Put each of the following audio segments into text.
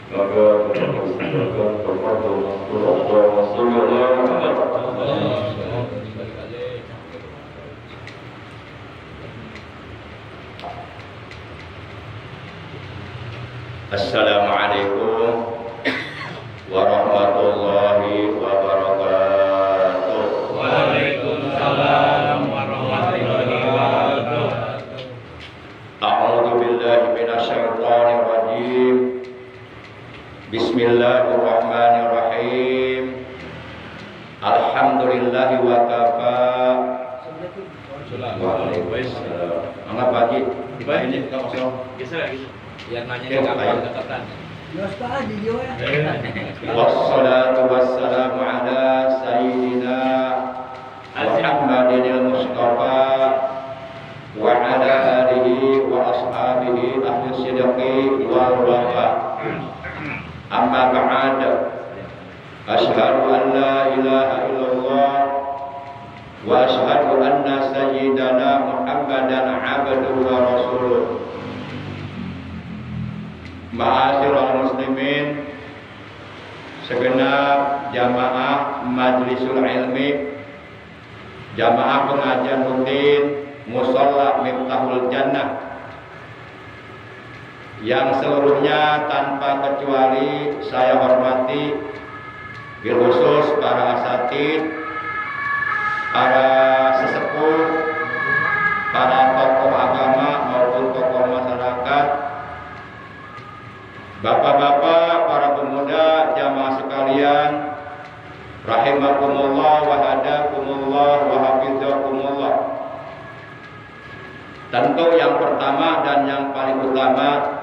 maka kita persilakan kepada Rasulullah. Assalamualaikum warahmatullahi wabarakatuh. Waalaikumsalam warahmatullahi wabarakatuh. A'udzu billahi minasyaitonir rajim. Bismillahirrahmanirrahim. Alhamdulillahi wa kafa. Waalaikumsalam. Angkat pagi. Ini kita masuk. Geser lagi. Biar nanya ke kapan dekatan. Wassalatu wassalamu ala sayyidina Muhammadin al-Mustafa wa ala alihi wa ashabihi ahli sidqi wal wafa. Amma ba'd. Asyhadu an la ilaha illallah wa asyhadu anna sayyidana Muhammadan abduhu wa rasuluh. Ma'asyiral muslimin, segenap jamaah majlisul ilmi, jamaah pengajian rutin Musholla Miftahul Jannah, yang seluruhnya tanpa kecuali saya hormati, bil khusus para asatid, para sesepuh, para tokoh agama maupun tokoh masyarakat, bapak-bapak, para pemuda, jamaah sekalian, rahimakumullah wa hadakumullah wa hafizakumullah. Tentu yang pertama dan yang paling utama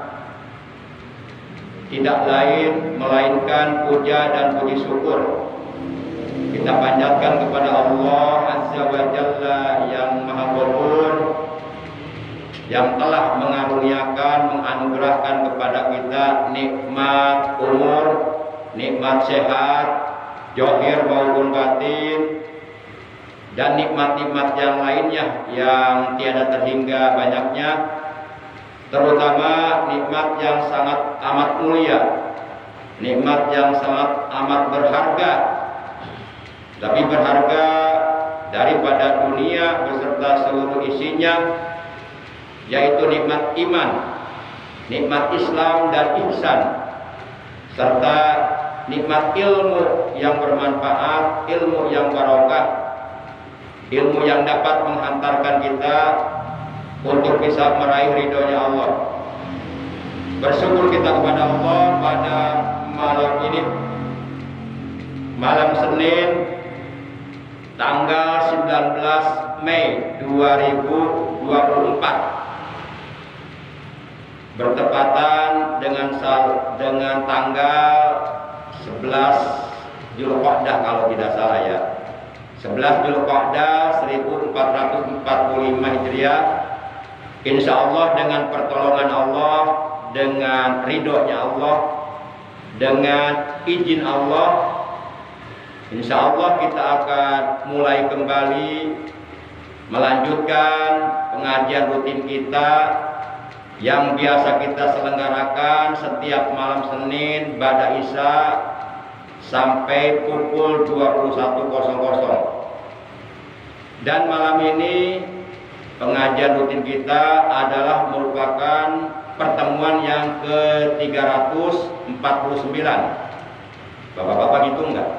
tidak lain melainkan puja dan puji syukur kita panjatkan kepada Allah Azza wa Jalla yang Maha Ghafur, yang telah mengaruniakan, menganugerahkan kepada kita nikmat umur, nikmat sehat, zahir maupun batin, dan nikmat-nikmat yang lainnya yang tiada terhingga banyaknya, terutama nikmat yang sangat amat mulia, nikmat yang sangat amat berharga, lebih berharga daripada dunia beserta seluruh isinya, yaitu nikmat iman, nikmat Islam dan ihsan, serta nikmat ilmu yang bermanfaat, ilmu yang barokah, ilmu yang dapat menghantarkan kita untuk bisa meraih ridhonya Allah. Bersyukur kita kepada Allah pada malam ini, malam Senin tanggal 19 Mei 2024, bertepatan dengan tanggal 11 Dzulqa'dah kalau tidak salah ya. 11 Dzulqa'dah 1445 Hijriah. Insya Allah dengan pertolongan Allah, dengan ridhonya Allah, dengan izin Allah, insya Allah kita akan mulai kembali melanjutkan pengajian rutin kita yang biasa kita selenggarakan setiap malam Senin ba'da Isya sampai pukul 21.00. Dan malam ini pengajian rutin kita adalah merupakan pertemuan yang ke-349. Bapak-bapak hitung enggak?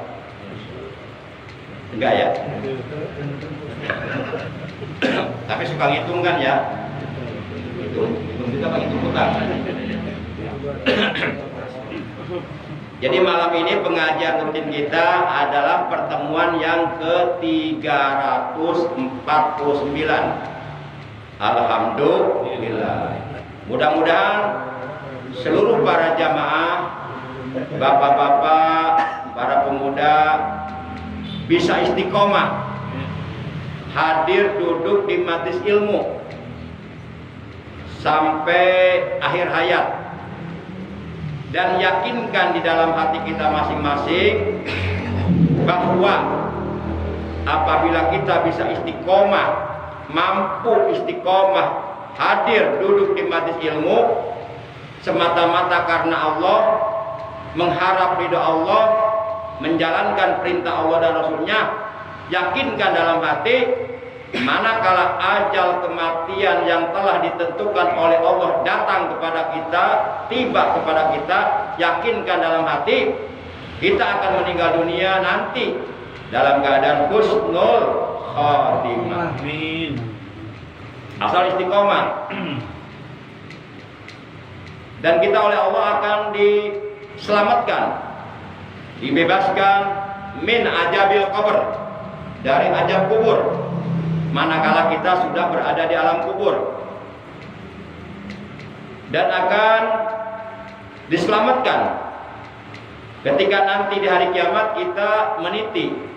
Enggak ya? Tapi suka ngitung kan ya? Hitung kita pakai hitung. Jadi malam ini pengajian rutin kita adalah pertemuan yang ke-349. Alhamdulillah. Mudah-mudahan seluruh para jamaah, bapak-bapak, para pemuda bisa istiqomah hadir duduk di majelis ilmu sampai akhir hayat, dan yakinkan di dalam hati kita masing-masing bahwa apabila kita bisa istiqomah, mampu istiqomah hadir duduk di majelis ilmu semata-mata karena Allah, mengharap ridha Allah, menjalankan perintah Allah dan Rasulnya, yakinkan dalam hati, manakala ajal kematian yang telah ditentukan oleh Allah datang kepada kita, tiba kepada kita, yakinkan dalam hati, kita akan meninggal dunia nanti dalam keadaan husnul khotimah. Amin. Asal istiqomah. Dan kita oleh Allah akan diselamatkan, dibebaskan min ajabil qabr, dari ajab kubur, manakala kita sudah berada di alam kubur, dan akan diselamatkan ketika nanti di hari kiamat kita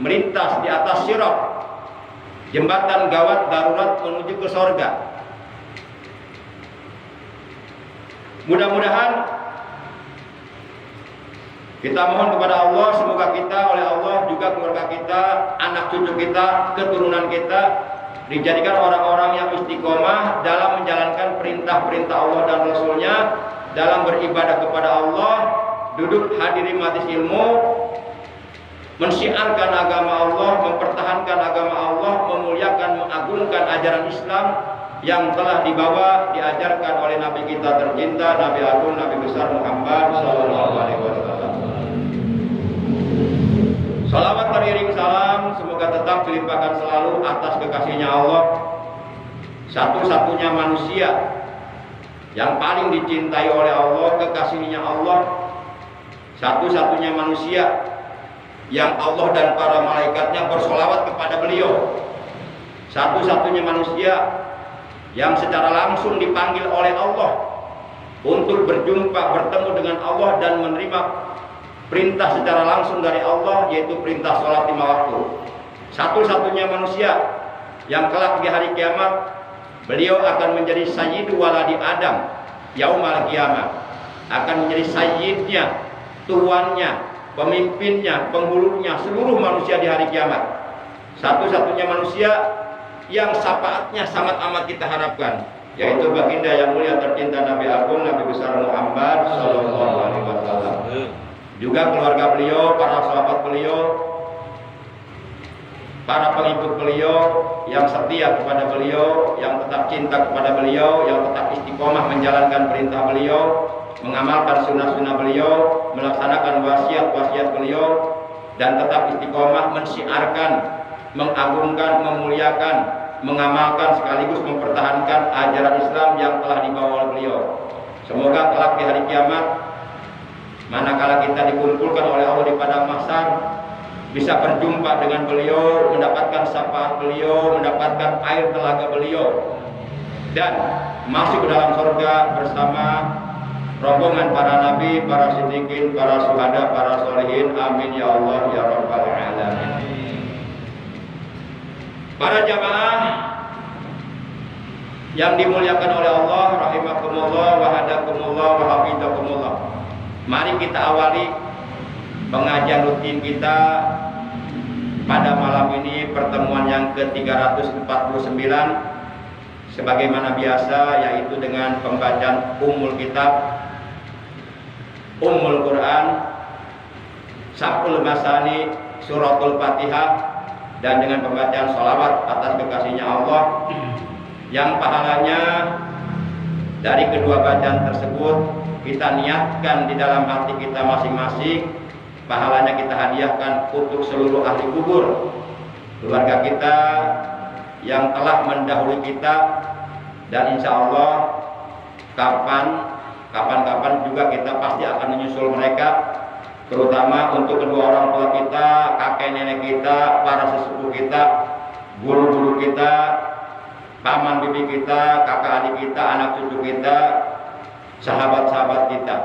melintas di atas sirat, jembatan gawat darurat menuju ke sorga. Mudah-mudahan kita mohon kepada Allah, semoga kita oleh Allah, juga keluarga kita, anak cucu kita, keturunan kita dijadikan orang-orang yang istiqomah dalam menjalankan perintah-perintah Allah dan Rasulnya, dalam beribadah kepada Allah, duduk hadiri majelis ilmu, mensyiarkan agama Allah, mempertahankan agama Allah, memuliakan, mengagungkan ajaran Islam yang telah dibawa, diajarkan oleh Nabi kita tercinta, Nabi Agung, Nabi besar Muhammad Sallallahu Alaihi Wasallam. Salawat teriring salam semoga tetap dilimpahkan selalu atas kekasihnya Allah, satu-satunya manusia yang paling dicintai oleh Allah, kekasihnya Allah, satu-satunya manusia yang Allah dan para malaikatnya bersolawat kepada beliau, satu-satunya manusia yang secara langsung dipanggil oleh Allah untuk berjumpa, bertemu dengan Allah dan menerima perintah secara langsung dari Allah, yaitu perintah sholat 5 waktu. Satu-satunya manusia yang kelak di hari kiamat beliau akan menjadi sayyidu waladi Adam yaumal kiamat, akan menjadi sayyidnya, tuannya, pemimpinnya, penghulunya seluruh manusia di hari kiamat. Satu-satunya manusia yang syafaatnya sangat amat kita harapkan, yaitu baginda yang mulia tercinta Nabi Agung, Nabi besar Muhammad Sallallahu Alaihi Wasallam. Juga keluarga beliau, para sahabat beliau, para pengikut beliau yang setia kepada beliau, yang tetap cinta kepada beliau, yang tetap istiqomah menjalankan perintah beliau, mengamalkan sunnah-sunnah beliau, melaksanakan wasiat-wasiat beliau, dan tetap istiqomah mensyiarkan, mengagungkan, memuliakan, mengamalkan sekaligus mempertahankan ajaran Islam yang telah dibawa oleh beliau. Semoga kelak di hari kiamat, manakala kita dikumpulkan oleh Allah di padang mahsyar, bisa berjumpa dengan beliau, mendapatkan syafaat beliau, mendapatkan air telaga beliau, dan masuk ke dalam surga bersama rombongan para nabi, para siddiqin, para syuhada, para sholihin. Amin ya Allah ya rabbal alamin. Para jamaah yang dimuliakan oleh Allah, rahimakumullah wa hadakumullah wa hafizakumullah. Mari kita awali pengajian rutin kita pada malam ini, pertemuan yang ke-349 sebagaimana biasa, yaitu dengan pembacaan Ummul Kitab, Ummul Quran, Sab'ul Masani, Suratul Fatihah, dan dengan pembacaan sholawat atas kekasihnya Allah, yang pahalanya dari kedua bacaan tersebut kita niatkan di dalam hati kita masing-masing, pahalanya kita hadiahkan untuk seluruh ahli kubur, keluarga kita yang telah mendahului kita, dan insya Allah kapan-kapan juga kita pasti akan menyusul mereka, terutama untuk kedua orang tua kita, kakek nenek kita, para sesepuh kita, guru-guru kita, paman bibi kita, kakak adik kita, anak cucu kita, sahabat-sahabat kita.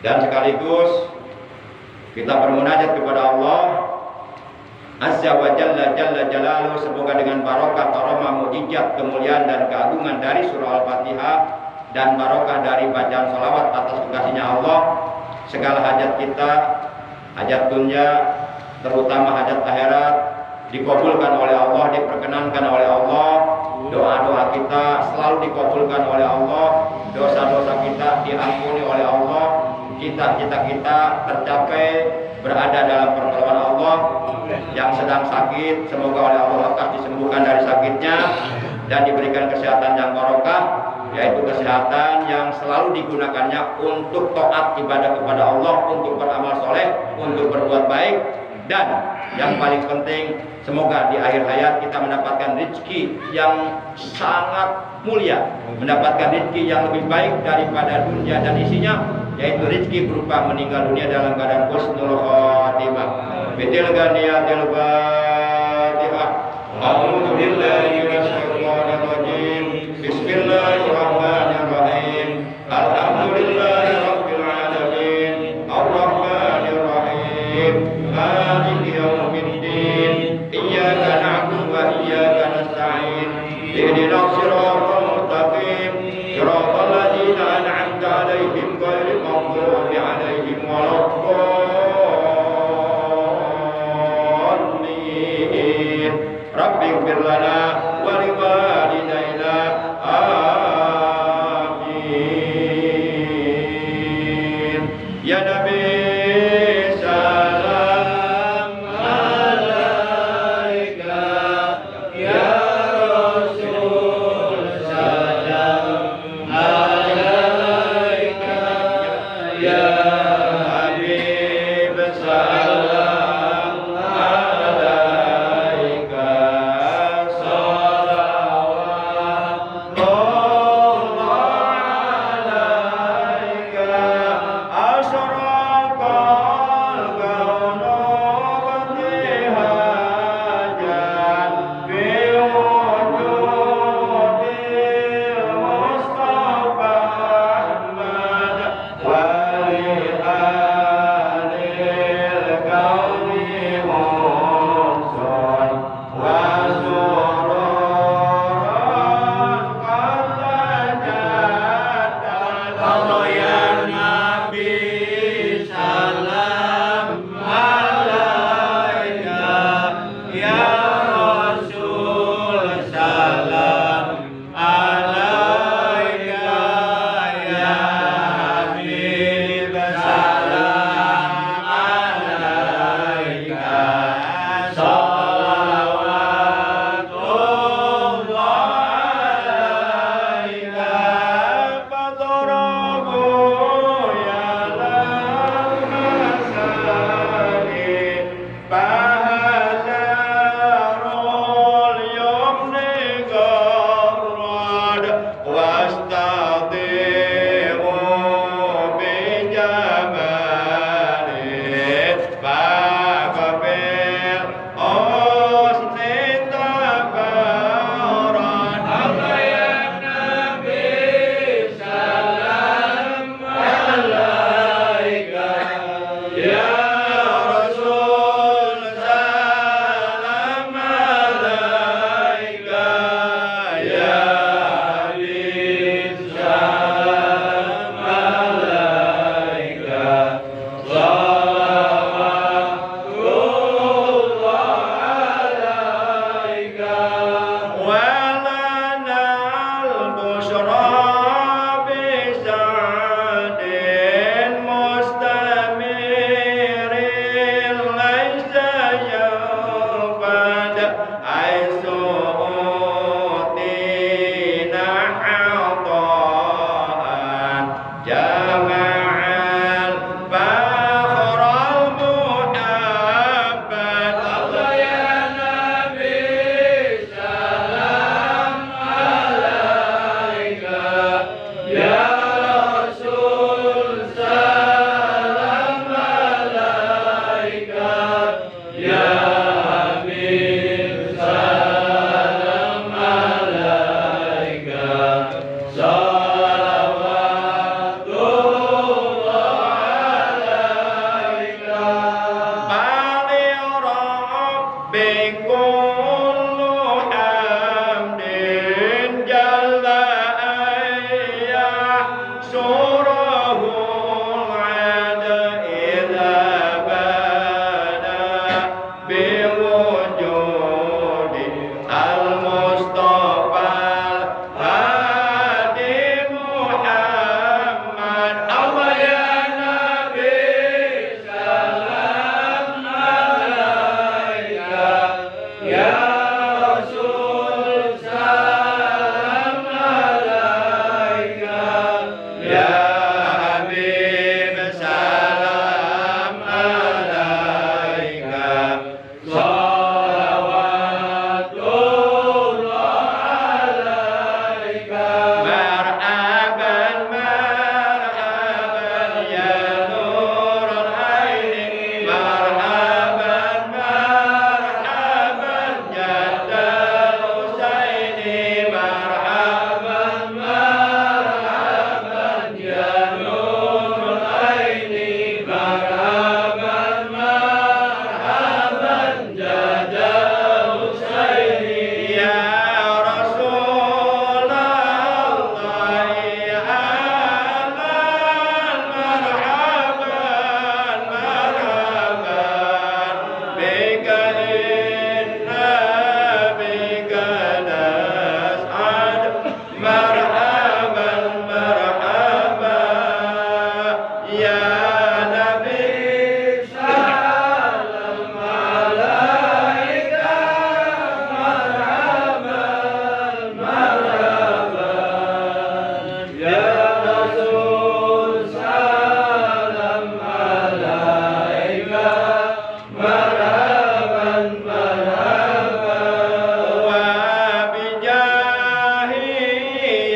Dan sekaligus kita bermunajat kepada Allah Azza wa Jalla Jalla Jalaluhu, semoga dengan barokah, karomah, mujizat, kemuliaan dan keagungan dari surah Al-Fatihah dan barokah dari bacaan salawat atas kekasihnya Allah, segala hajat kita, hajat dunia, terutama hajat akhirat, dikabulkan oleh Allah, diperkenankan oleh Allah. Doa-doa kita selalu dikabulkan oleh Allah, dosa-dosa kita diampuni oleh Allah, cita-cita kita tercapai, berada dalam pertolongan Allah. Yang sedang sakit, semoga oleh Allah lekas disembuhkan dari sakitnya dan diberikan kesehatan yang barokah, yaitu kesehatan yang selalu digunakannya untuk taat ibadah kepada Allah, untuk beramal soleh, untuk berbuat baik, dan yang paling penting semoga di akhir hayat kita mendapatkan rezeki yang sangat mulia, mendapatkan rezeki yang lebih baik daripada dunia dan isinya, yaitu rezeki berupa meninggal dunia dalam keadaan husnul khotimah. Bitil ganiyatil Fatihah. A'udzu billahi minasyaitonir rajim. Bismillahirrahmanirrahim. Alhamdulillahi rabbil alamin. Arrahmanir rahim. Maliki yaumiddin. Iyyaka na'budu wa iyyaka nasta'in. Ihdinas siratal mustaqim. Siratal ladzina an'amta 'alaihim ghairil maghdubi 'alaihim waladdallin. Rabbi ighfir lana wa liwalidayna. Amin. Ya Nabi salam alaika, ya Rasul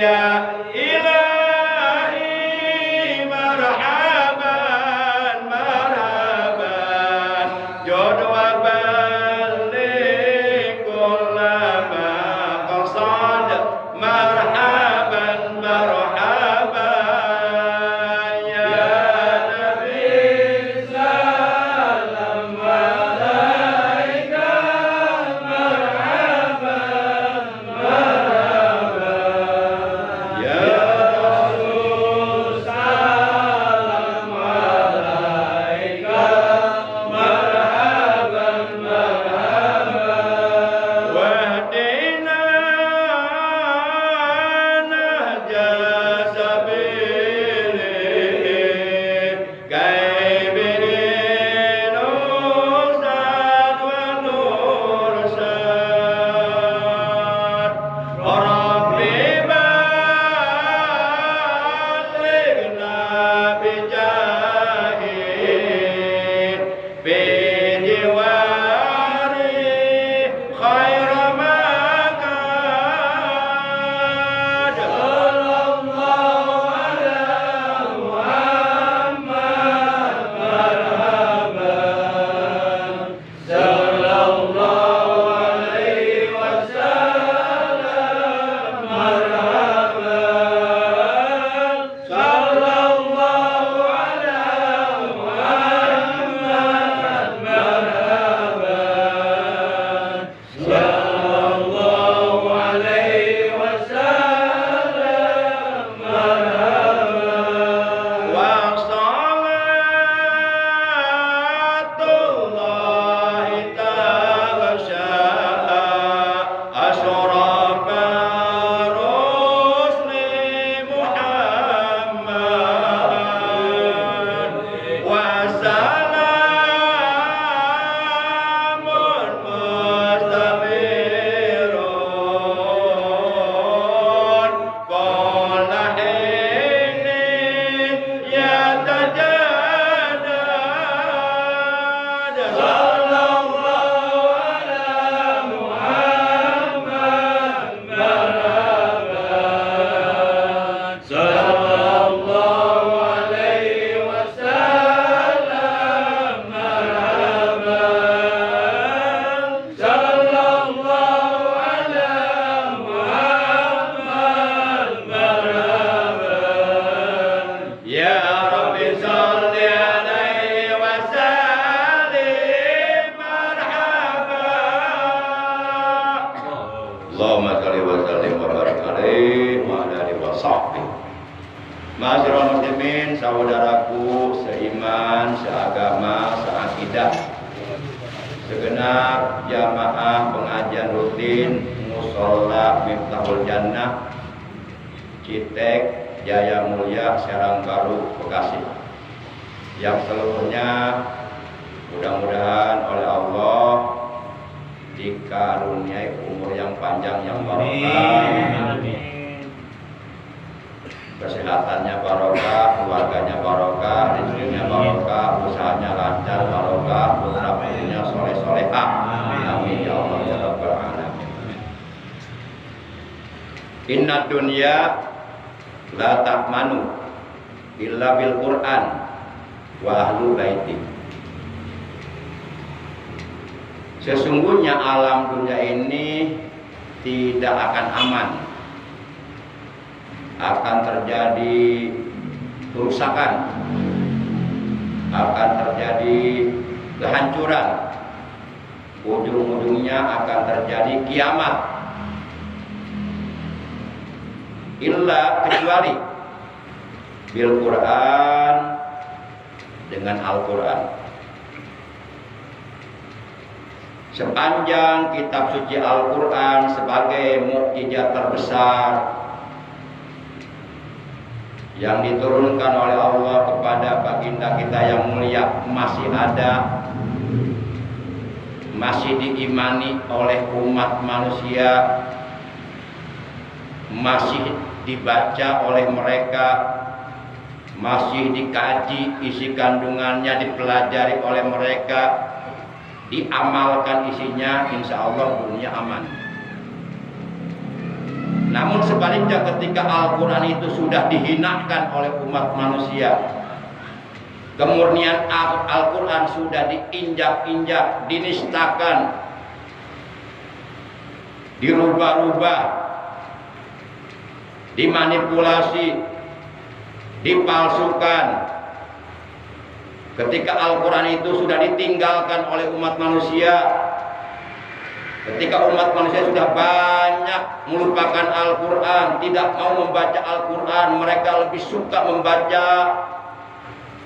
ya ilahi marhaban marhaban jodoh balik kullama qasad marhaban marhaban ya nabi salam alaika marhaban marhaban ya rasul salam alaika marhaban marhaban wahdina nahja sabilihi kaibin ustad wa nursad rabbi balighna bijahi fi jiwari khair makad sallallahu ala Muhammad marhaban sallallahu alaihi wasallam marhaban sallallahu ala Muhammad marhaban sallallahu alaihi wasallam marhaban wa salatullahi taghsha asrafa rusli Muhammad wa salamun mustamirun qala hini yatajadad sallallahu ala Muhammad marhaban sallallahu alaihi wasallam marhaban sallallahu ala Muhammad marhaban ya rabbi salli alaihi wa sallim marhaban Allahumma shalli wa sallim wa barik alaihi wa ala alihi wa sahbihi. Ma'asyiral muslimin, saudaraku seiman, seagama, seakidah, segenap jamaah pengajian rutin Mushola Miftahul Jannah Citek Jaya Mulia Serang Baru Bekasi, yang seluruhnya mudah-mudahan oleh Allah dikaruniai umur yang panjang yang barokah, kesehatannya barokah, keluarganya barokah, rezekinya barokah, usahanya lancar barokah, putra putrinya soleh-solehah. Amin ya Allah ya rabbal alamin. Inna dunya la ta'manu illa bil Qur'an wa ahlu baiti. Sesungguhnya alam dunia ini tidak akan aman, akan terjadi kerusakan, akan terjadi kehancuran, ujung-ujungnya akan terjadi kiamat, illa kecuali bil Quran, dengan Al-Quran. Sepanjang kitab suci Al-Quran sebagai mukjizat terbesar yang diturunkan oleh Allah kepada baginda kita yang mulia masih ada, masih diimani oleh umat manusia, masih dibaca oleh mereka, masih dikaji isi kandungannya, dipelajari oleh mereka, diamalkan isinya, insya Allah dunia aman. Namun sebaliknya ketika Al-Quran itu sudah dihinakan oleh umat manusia, kemurnian Al-Quran sudah diinjak-injak, dinistakan, dirubah-rubah, dimanipulasi, dipalsukan. Ketika Al-Quran itu sudah ditinggalkan oleh umat manusia, ketika umat manusia sudah banyak melupakan Al-Quran, tidak mau membaca Al-Quran, mereka lebih suka membaca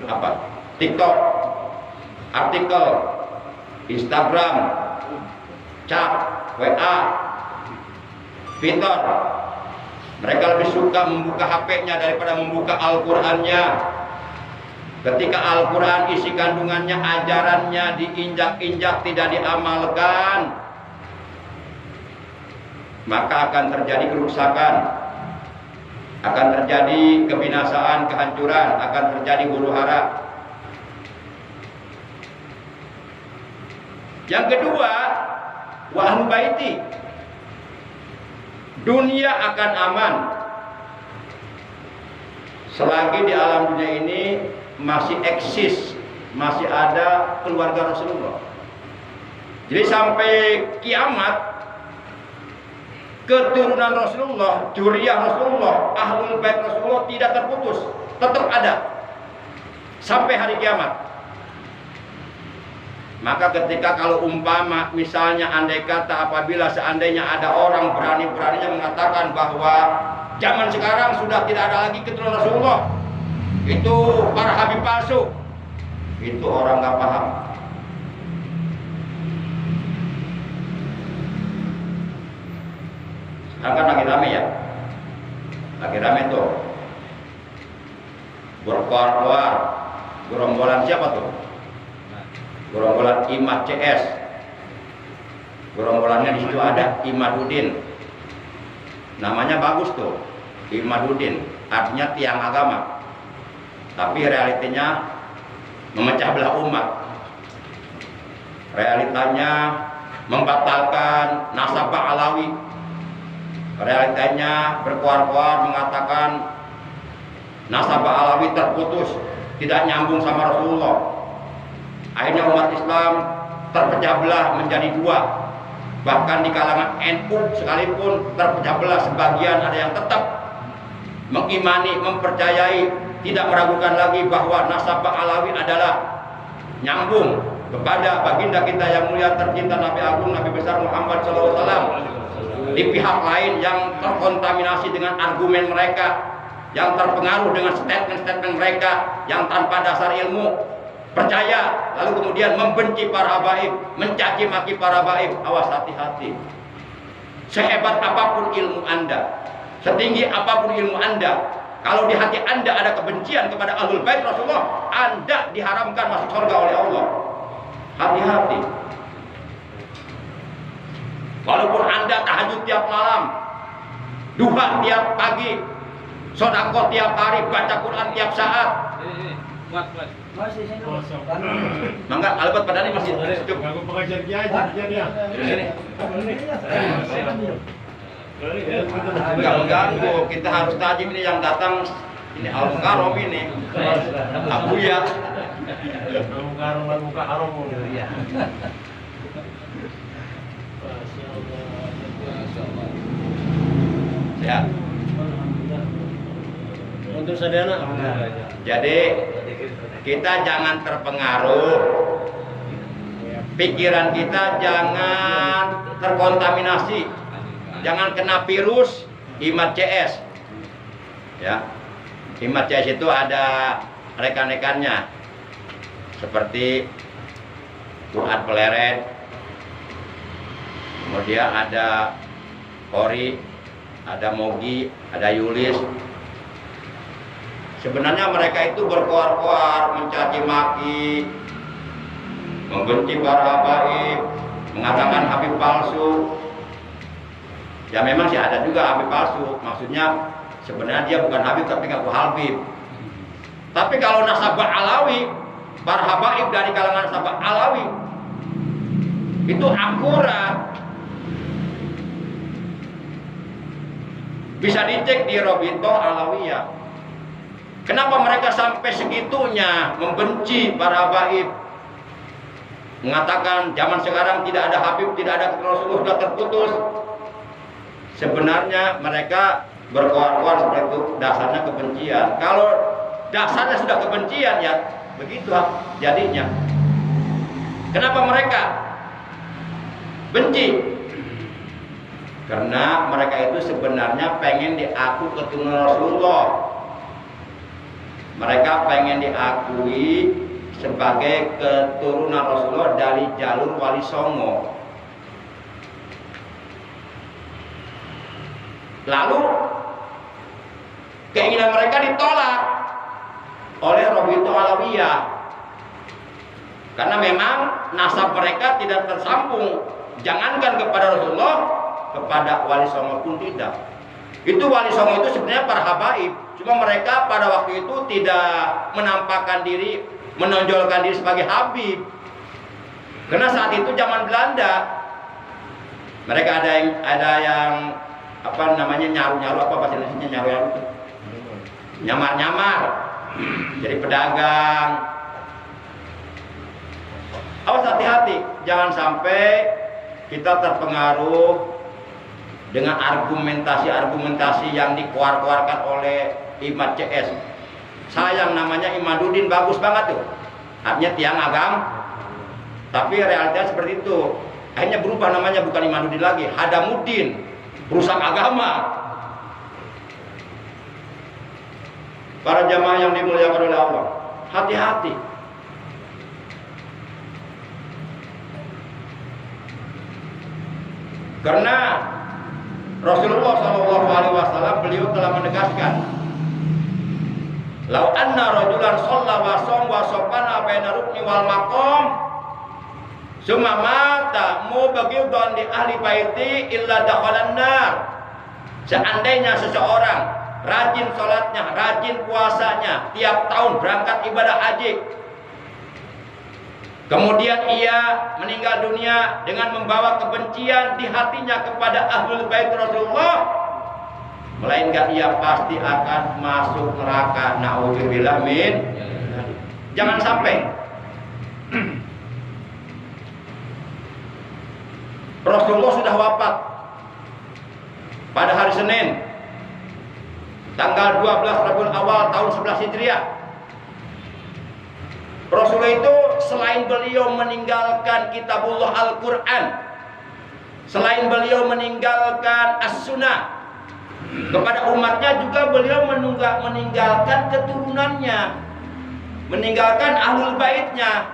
apa? TikTok, artikel, Instagram, chat, WA, Twitter. Mereka lebih suka membuka HP-nya daripada membuka Al-Qurannya. Ketika Al-Quran isi kandungannya, ajarannya diinjak-injak, tidak diamalkan, maka akan terjadi kerusakan, akan terjadi kebinasaan, kehancuran, akan terjadi huru-hara. Yang kedua, wa ahlu baiti, dunia akan aman selagi di alam dunia ini masih eksis, masih ada keluarga Rasulullah. Jadi sampai kiamat, keturunan Rasulullah, dzurriyyah Rasulullah, ahlul bait Rasulullah tidak terputus, tetap ada sampai hari kiamat. Maka ketika kalau umpama misalnya andai kata apabila seandainya ada orang berani-beraninya mengatakan bahwa zaman sekarang sudah tidak ada lagi keturunan Rasulullah, itu para habib palsu, itu orang nggak paham. Sekarang kan lagi rame ya, lagi rame tuh berkuar-kuar gerombolan siapa tuh? Gerombolan Imad CS. Gerombolannya di situ ada Imaduddin. Namanya bagus tuh, Imaduddin, artinya tiang agama. Tapi realitanya memecah belah umat. Realitanya membatalkan nasabah Alawi. Realitanya berkuar-kuar mengatakan nasabah Alawi terputus, tidak nyambung sama Rasulullah. Akhirnya umat Islam terpecah belah menjadi dua. Bahkan di kalangan NU sekalipun terpecah belah, sebagian ada yang tetap mengimani, mempercayai, tidak meragukan lagi bahwa nasabah Alawi adalah nyambung kepada baginda kita yang mulia tercinta, Nabi Agung, Nabi besar Muhammad SAW. Di pihak lain yang terkontaminasi dengan argumen mereka, yang terpengaruh dengan statement-statement mereka yang tanpa dasar ilmu, percaya, lalu kemudian membenci para habaib, mencaci maki para habaib. Awas, hati-hati. Sehebat apapun ilmu Anda, setinggi apapun ilmu Anda, kalau di hati Anda ada kebencian kepada ahlul bait Rasulullah, Anda diharamkan masuk surga oleh Allah. Hati-hati. Walaupun Anda tahajud tiap malam, duha tiap pagi, sedekah tiap hari, baca Quran tiap saat, Mangga, Albert pada ini masih cukup. Aku pengajar dia aja dia. Sini. Enggak mengganggu, kita harus tajim ini yang datang. Ini Al-Mukarram ini. Abu ya. Al-Mukarram, Al-Mukarram. Iya. Ya. Untuk sadana. Jadi kita jangan terpengaruh, pikiran kita jangan terkontaminasi, jangan kena virus Imad CS. Ya, Imad CS itu ada rekan-rekannya seperti Fuad Peleret, kemudian ada Kori, ada Mogi, ada Yulis. Sebenarnya mereka itu berkoar-koar, mencaci maki, membenci para habaib, mengatakan habib palsu. Ya memang sih ada juga habib palsu. Maksudnya sebenarnya dia bukan habib tapi ngaku habib. Tapi kalau nasabah Alawi, para habaib dari kalangan nasabah Alawi itu akurat. Bisa dicek di Rabithah Alawiyah. Kenapa mereka sampai segitunya membenci para habaib? Mengatakan zaman sekarang tidak ada Habib, tidak ada Rasulullah, sudah terputus. Sebenarnya mereka berkoar-koar seperti itu, dasarnya kebencian. Kalau dasarnya sudah kebencian, ya begitu jadinya. Kenapa mereka benci? Karena mereka itu sebenarnya pengen diaku keturunan Rasulullah. Mereka pengen diakui sebagai keturunan Rasulullah dari jalur Wali Songo. Lalu keinginan mereka ditolak oleh Rabithah Alawiyah. Karena memang nasab mereka tidak tersambung. Jangankan kepada Rasulullah, kepada Wali Songo pun tidak. Itu Wali Songo itu sebenarnya para habaib. Cuma mereka pada waktu itu tidak menampakkan diri, menonjolkan diri sebagai habib. Karena saat itu zaman Belanda, mereka ada yang apa namanya nyaru-nyaru, apa bahasa Indonesia nyaru-nyaru, nyamar-nyamar, jadi pedagang. Awas, hati-hati, jangan sampai kita terpengaruh dengan argumentasi-argumentasi yang dikeluarkan oleh Imad CS. Sayang, namanya Imaduddin, bagus banget tuh, artinya tiang agam, tapi realitanya seperti itu. Akhirnya berubah namanya, bukan Imaduddin lagi, Hadamuddin, rusak agama. Para jamaah yang dimuliakan oleh Allah, hati-hati. Karena Rasulullah SAW beliau telah menegaskan, "Lau anna rajulan shalla wa shom wa sofana baina rukni wal maqam summa mata mubghidhan li ahli baiti illa dakhalan nar." Seandainya seseorang rajin sholatnya, rajin puasanya, tiap tahun berangkat ibadah haji, kemudian ia meninggal dunia dengan membawa kebencian di hatinya kepada ahlul bait Rasulullah, melainkan ia pasti akan masuk neraka. Na'udzubillah min. Jangan sampai Rasulullah sudah wafat pada hari Senin tanggal 12 Rabiul Awal tahun 11 Hijriah. Rasulullah itu selain beliau meninggalkan kitabullah Al-Quran, selain beliau meninggalkan As-Sunnah kepada umatnya, juga beliau meninggalkan keturunannya, meninggalkan ahlul baitnya.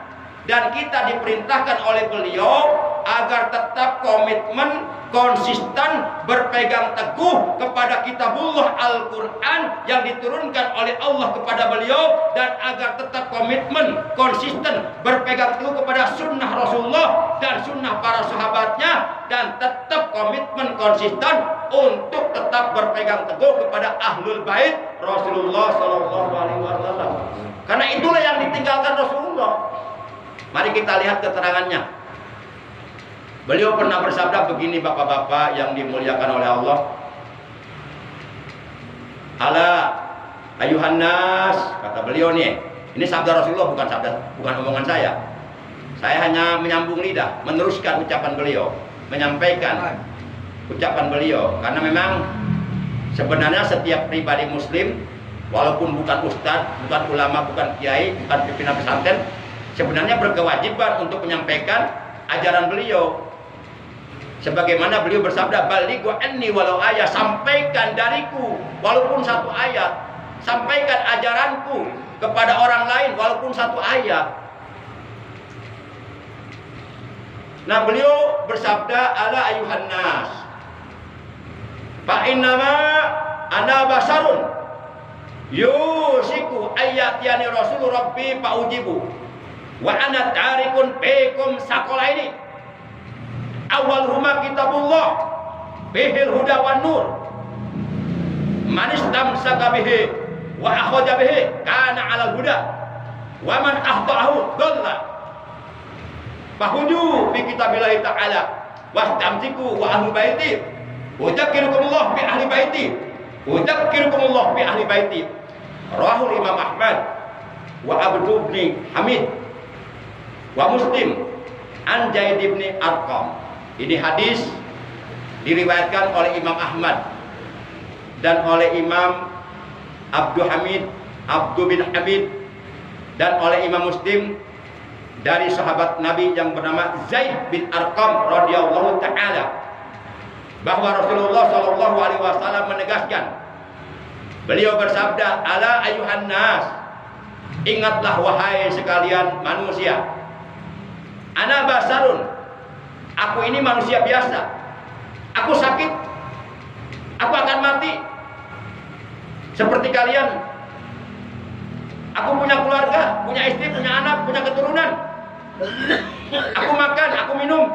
Dan kita diperintahkan oleh beliau agar tetap komitmen, konsisten, berpegang teguh kepada kitabullah Al-Quran yang diturunkan oleh Allah kepada beliau, dan agar tetap komitmen, konsisten, berpegang teguh kepada sunnah Rasulullah dan sunnah para sahabatnya, dan tetap komitmen, konsisten untuk tetap berpegang teguh kepada ahlul bait Rasulullah SAW. Karena itulah yang ditinggalkan Rasulullah. Mari kita lihat keterangannya. Beliau pernah bersabda begini, bapak-bapak yang dimuliakan oleh Allah. Ala ayuhan nas, kata beliau nih. Ini sabda Rasulullah, bukan omongan saya. Saya hanya menyambung lidah, meneruskan ucapan beliau, menyampaikan ucapan beliau. Karena memang sebenarnya setiap pribadi muslim, walaupun bukan ustadz, bukan ulama, bukan kiai, bukan pimpinan pesantren, sebenarnya berkewajiban untuk menyampaikan ajaran beliau. Sebagaimana beliau bersabda, balighu anni walau ayat, sampaikan dariku walaupun satu ayat, sampaikan ajaranku kepada orang lain walaupun satu ayat. Nah, beliau bersabda, ala ayuhan nas, fa innama ana basarun yusiku ayyatiyani rasul rabbi fa ujibu wa ana tarikun bikum sakolaini. Awal rumah kitabullah bihil huda wan nur, man istamsaka bihi wa akhadha bihi kana 'alal huda wa man akhtahu dhalla. Fahuju bi kitabillahi ta'ala wastamsiku wa ahli baiti wa dzakkirukumullah bi ahli baiti Udzakkirukumullah bi ahli baiti. Rawahul Imam Ahmad wa Abdu bin Hamid wa Muslim an Zaid bin Arqam. Ini hadis diriwayatkan oleh Imam Ahmad dan oleh Imam Abdu bin Hamid dan oleh Imam Muslim dari sahabat Nabi yang bernama Zaid bin Arqam radhiyallahu taala, bahwa Rasulullah sallallahu alaihi wasallam menegaskan, beliau bersabda, ala ayuhan nas, ingatlah wahai sekalian manusia, ana basarun, aku ini manusia biasa, aku sakit, aku akan mati seperti kalian. Aku punya keluarga, punya istri, punya anak, punya keturunan. Aku makan, aku minum,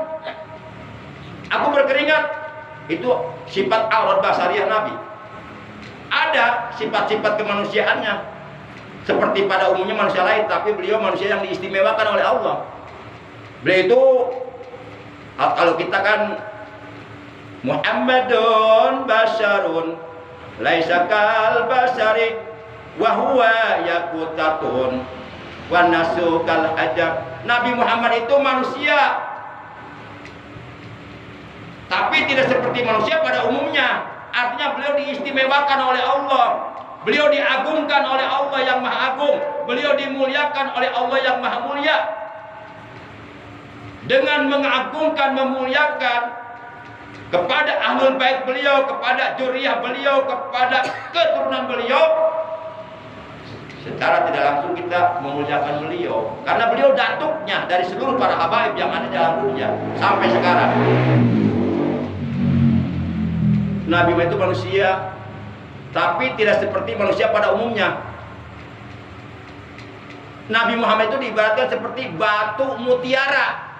aku berkeringat. Itu sifat aurat basariah Nabi. Ada sifat-sifat kemanusiaannya seperti pada umumnya manusia lain, tapi beliau manusia yang diistimewakan oleh Allah. Beliau itu, kalau kita kan Muhammadun basyarun laisa kal basari wa huwa yaqutatun wa nasu kal ajab. Nabi Muhammad itu manusia, tapi tidak seperti manusia pada umumnya. Artinya beliau diistimewakan oleh Allah, beliau diagungkan oleh Allah yang maha agung, beliau dimuliakan oleh Allah yang maha mulia. Dengan mengagungkan, memuliakan kepada ahlul bait beliau, kepada zuriyah beliau, kepada keturunan beliau, secara tidak langsung kita memuliakan beliau, karena beliau datuknya dari seluruh para habaib yang ada dalam dunia sampai sekarang. Nabi Muhammad itu manusia, tapi tidak seperti manusia pada umumnya. Nabi Muhammad itu diibaratkan seperti batu mutiara.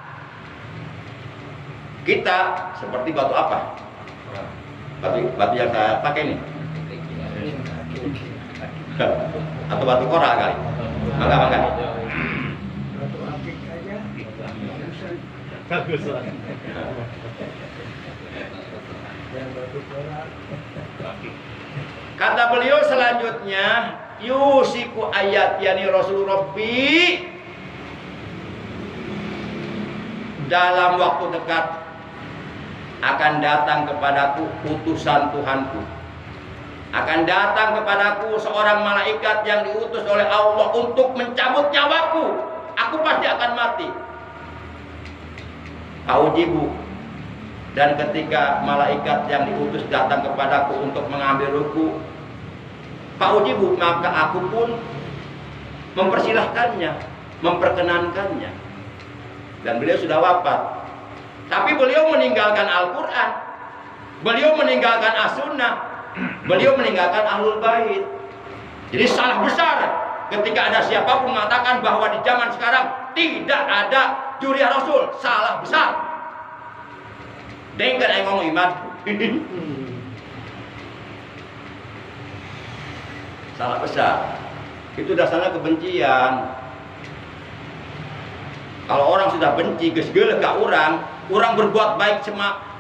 Kita seperti batu apa? Batu yang saya pakai ini, atau batu koral kali? Enggak. Bagus lah. Kata beliau selanjutnya, yusiku ayat yani Rasul Rabbi, dalam waktu dekat akan datang kepadaku utusan Tuhanku, akan datang kepadaku seorang malaikat yang diutus oleh Allah untuk mencabut nyawaku. Aku pasti akan mati. Aujibu, dan ketika malaikat yang diutus datang kepadaku untuk mengambil ruhku, faujibu, maka aku pun mempersilahkannya, memperkenankannya. Dan beliau sudah wafat, tapi beliau meninggalkan Al-Quran, beliau meninggalkan As-Sunnah, beliau meninggalkan Ahlul Bait. Jadi salah besar ketika ada siapapun mengatakan bahwa di zaman sekarang tidak ada zuriyah Rasul. Salah besar. Dengan yang ngomong iman. Salah besar. Itu dasarnya kebencian. Kalau orang sudah benci, gesgelek ke orang berbuat baik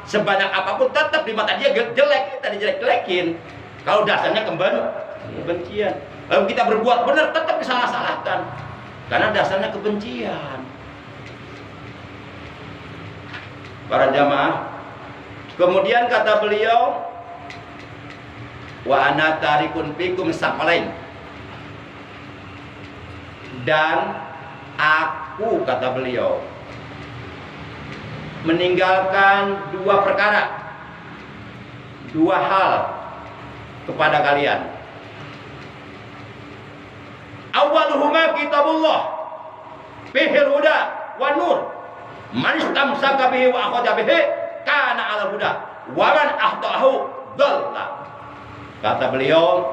sebanyak apapun tetap di mata dia jelek, kita dijelek-jelekin. Kalau dasarnya kebencian. Kalau kita berbuat benar tetap disalah-salahkan. Karena dasarnya kebencian. Para jamaah, kemudian kata beliau, wa ana tarikun fikum saqalain, dan aku, kata beliau, meninggalkan dua perkara, dua hal kepada kalian. Awwaluhuma kitabullah fihil huda wan nur, man istamsaka bihi wa akhadha bihi kana 'ala huda wa man ahtaahu dhalla. Kata beliau,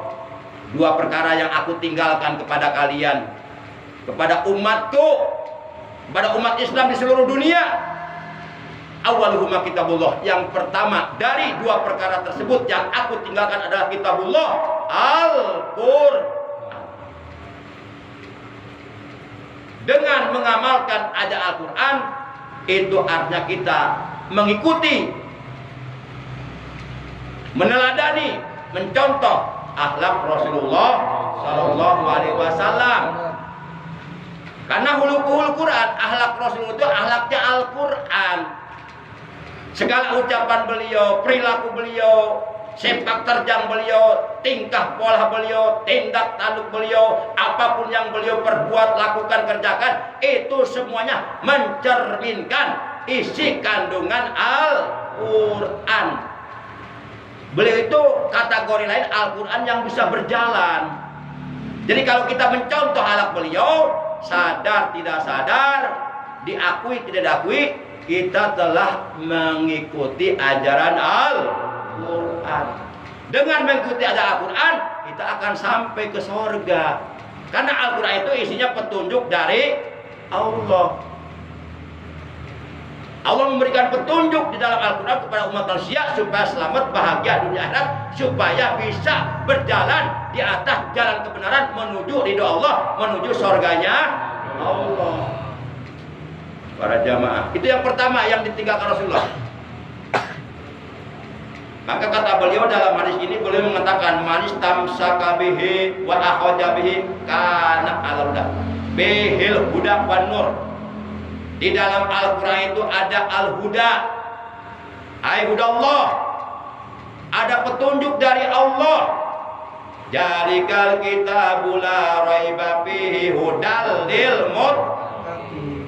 dua perkara yang aku tinggalkan kepada kalian, kepada umatku, kepada umat Islam di seluruh dunia. Awwaluhuma kitabullah, yang pertama dari dua perkara tersebut yang aku tinggalkan adalah kitabullah, Al-Qur'an. Dengan mengamalkan ada Al-Quran, itu artinya kita mengikuti, meneladani mencontoh akhlak Rasulullah Sallallahu Alaihi Wasallam. Karena hulukul Quran, akhlak Rasulullah itu akhlaknya Al-Quran. Segala ucapan beliau, perilaku beliau, sepak terjang beliau, tingkah pola beliau, tindak tanduk beliau, apapun yang beliau perbuat, lakukan, kerjakan, itu semuanya mencerminkan isi kandungan Al-Quran. Beliau itu kategori lain Al-Quran yang bisa berjalan. Jadi kalau kita mencontoh akhlak beliau, sadar tidak sadar, diakui tidak diakui, kita telah mengikuti ajaran Al-Quran. Dengan mengikuti ajaran Al-Quran, kita akan sampai ke surga. Karena Al-Quran itu isinya petunjuk dari Allah. Allah memberikan petunjuk di dalam Al-Quran kepada umat manusia supaya selamat, bahagia dunia akhirat, supaya bisa berjalan di atas jalan kebenaran menuju ridho Allah, menuju surganya Allah. Para jamaah, itu yang pertama yang ditinggalkan Rasulullah. Maka kata beliau dalam hadis ini, beliau mengatakan manis tamsaka bihi wa akhadha bihi kana al-huda bihil huda wan nur. Di dalam Al-Quran itu ada Al-Huda, ay hudallah, ada petunjuk dari Allah. Jalikal kitabu la raiba fihi hudal lil muttaqin.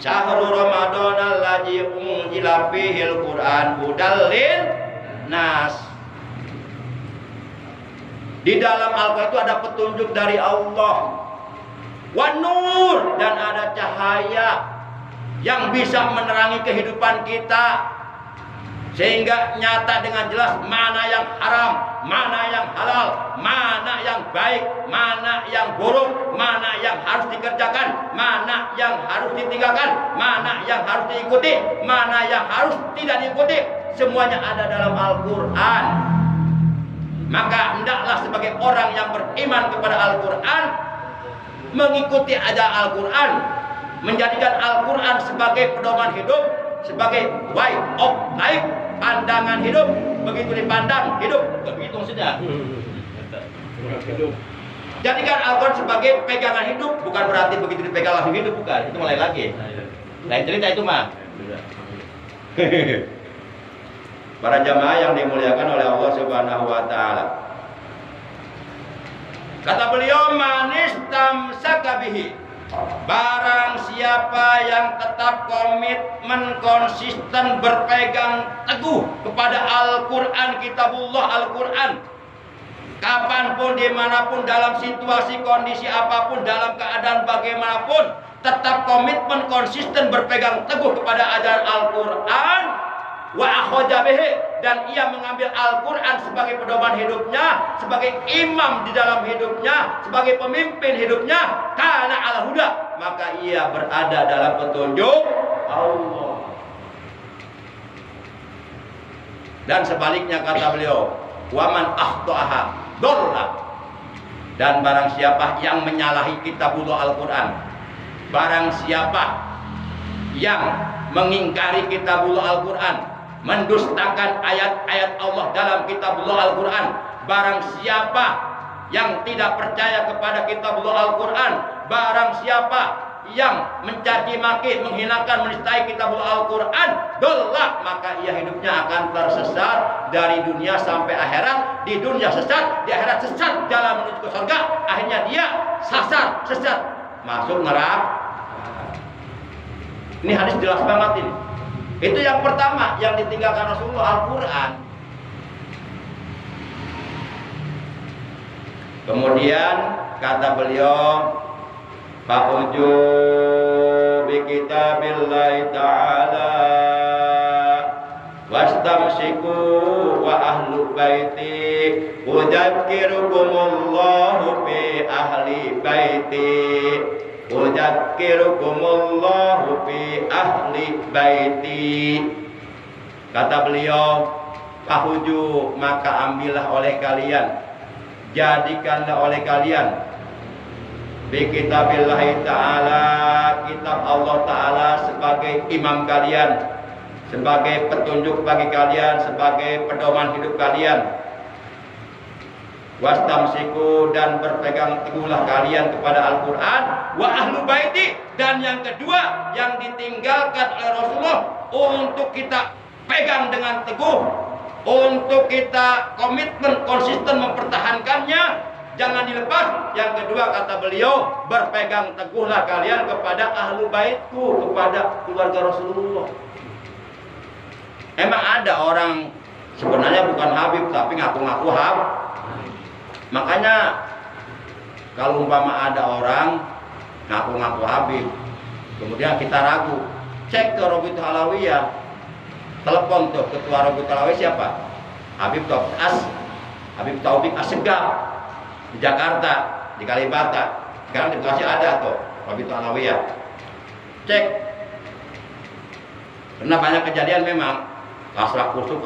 Syahrul Ramadan allazi unzila fihil Quran hudal lin nas. Di dalam Al-Quran itu ada petunjuk dari Allah. Wan nur, dan ada cahaya yang bisa menerangi kehidupan kita sehingga nyata dengan jelas mana yang haram, mana yang halal, mana yang baik, mana yang buruk, mana yang harus dikerjakan, mana yang harus ditinggalkan, mana yang harus diikuti, mana yang harus tidak diikuti. Semuanya ada dalam Al-Quran. Maka hendaklah sebagai orang yang beriman kepada Al-Quran mengikuti ajaran Al-Quran, menjadikan Al-Quran sebagai pedoman hidup, sebagai way of life, pandangan hidup. Begitu dipandang hidup, begitu maksudnya. Jadikan Al-Quran sebagai pegangan hidup, bukan berarti begitu dipegang langsung hidup, bukan. Itu mulai lagi. Lain cerita itu mah. Para jamaah yang dimuliakan oleh Allah Subhanahu wa taala. Kata beliau, manis tamsaka bihi, barang siapa yang tetap komitmen konsisten berpegang teguh kepada Al-Quran, kitabullah Al-Quran, kapanpun, dimanapun, dalam situasi kondisi apapun, dalam keadaan bagaimanapun, tetap komitmen konsisten berpegang teguh kepada ajaran Al-Quran, wa akhadha bihi, dan ia mengambil Al-Quran sebagai pedoman hidupnya, sebagai imam di dalam hidupnya, sebagai pemimpin hidupnya, kana ala huda, maka ia berada dalam petunjuk Allah. Dan sebaliknya kata beliau, waman akhta'aha dhalla, dan barang siapa yang menyalahi kitabullah Al-Quran, barang siapa yang mengingkari kitabullah Al-Quran, mendustakan ayat-ayat Allah dalam kitabullah Al-Quran, barang siapa yang tidak percaya kepada kitabullah Al-Quran, barang siapa yang mencaci maki, menghinakan, menistai kitabullah Al-Quran, dolak, maka ia hidupnya akan tersesat dari dunia sampai akhirat. Di dunia sesat, di akhirat sesat, jalan menuju ke surga, akhirnya dia sasar, sesat, masuk neraka. Ini hadis jelas banget ini. Itu yang pertama yang ditinggalkan Rasulullah, Al-Quran. Kemudian kata beliau, fa'uju bi kitabillahi ta'ala wastamsiku wa ahlu baiti udzakkirukumullahu fi ahli baiti udzakkirukumullahu fi ahli baiti. Kata beliau, fahuju, maka ambillah oleh kalian, jadikanlah oleh kalian bi kitabillahi ta'ala, kitab Allah ta'ala sebagai imam kalian, sebagai petunjuk bagi kalian, sebagai pedoman hidup kalian. wastamsiku, dan berpegang teguhlah kalian kepada Al-Quran, wa ahlu baiti, dan yang kedua yang ditinggalkan oleh Rasulullah untuk kita pegang dengan teguh, untuk kita komitmen konsisten mempertahankannya, jangan dilepas. Yang kedua kata beliau, berpegang teguhlah kalian kepada ahlu baitku, kepada keluarga Rasulullah. Emang ada orang sebenarnya bukan Habib tapi ngaku-ngaku Habib. Makanya kalau umpama ada orang ngaku-ngaku Habib, kemudian kita ragu, cek ke Robitul Alawiyah, telepon tuh ketua Robitul Alawiyah siapa? Habib Taufik Assegaf di Jakarta, di Kalibata. Sekarang di Bekasi ada tuh Robitul Alawiyah. Cek. Karena banyak kejadian memang kasrak kusuk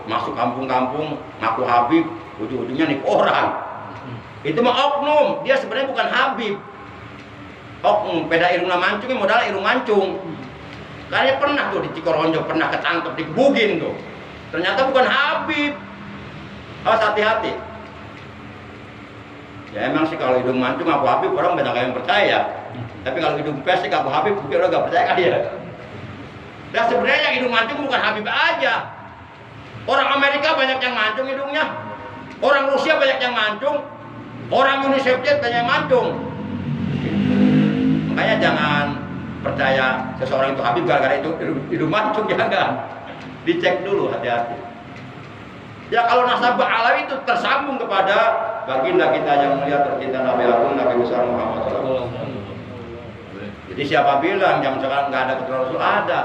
masuk kampung-kampung ngaku Habib, ujung-ujungnya nih orang. Itu mah oknum, dia sebenarnya bukan Habib. Oknum, beda irungna mancung, modal irung mancung. Karena pernah tuh di Cikoronjo, pernah ketangkep, dibugin tuh. Ternyata bukan Habib. Awas hati-hati. Ya emang sih kalau hidung mancung ngaku Habib orang banyak yang percaya. Tapi kalau hidung pes sih ngaku Habib mungkin orang gak percaya kali ya. Dan sebenarnya yang hidung mancung bukan Habib aja. Orang Amerika banyak yang mancung hidungnya. Orang Rusia banyak yang mancung. Orang Uni Soviet banyak yang mancung. Makanya jangan percaya seseorang itu Habib gara-gara itu hidung mancung, jangan. Dicek dulu, hati-hati. Ya kalau nasabah Alawi itu tersambung kepada baginda kita yang mulia tercinta Nabi Agung Nabi besar Muhammad SAW. Jadi siapa bilang zaman sekarang nggak ada keturunan Rasul? Ada.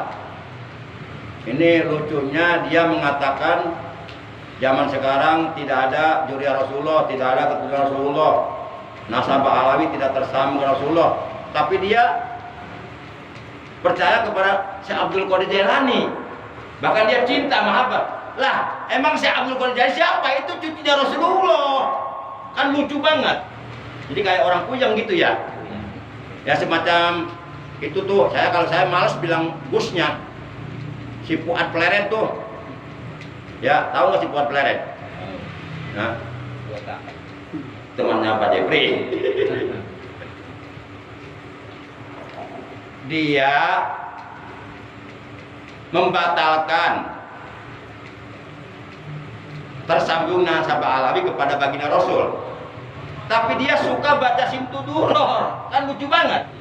Ini lucunya dia mengatakan zaman sekarang tidak ada juriya Rasulullah, tidak ada keturunan Rasulullah, nasabah Alawi tidak tersambung ke Rasulullah. Tapi dia percaya kepada Syekh Abdul Qadir Jailani. Bahkan dia cinta mahabbah. Lah, emang Syekh Abdul Qadir Jailani siapa? Itu cucunya Rasulullah. Kan lucu banget. Jadi kayak orang puyeng gitu ya. Ya semacam itu tuh. Kalau saya malas bilang busnya. Si Fuad Pleret tuh, ya tahu nggak si Fuad Pleret? Nah, temannya Pak Jepri. Dia membatalkan tersambung nasabah Alawi kepada baginda Rasul. Tapi dia suka baca Simtuduror, kan lucu banget.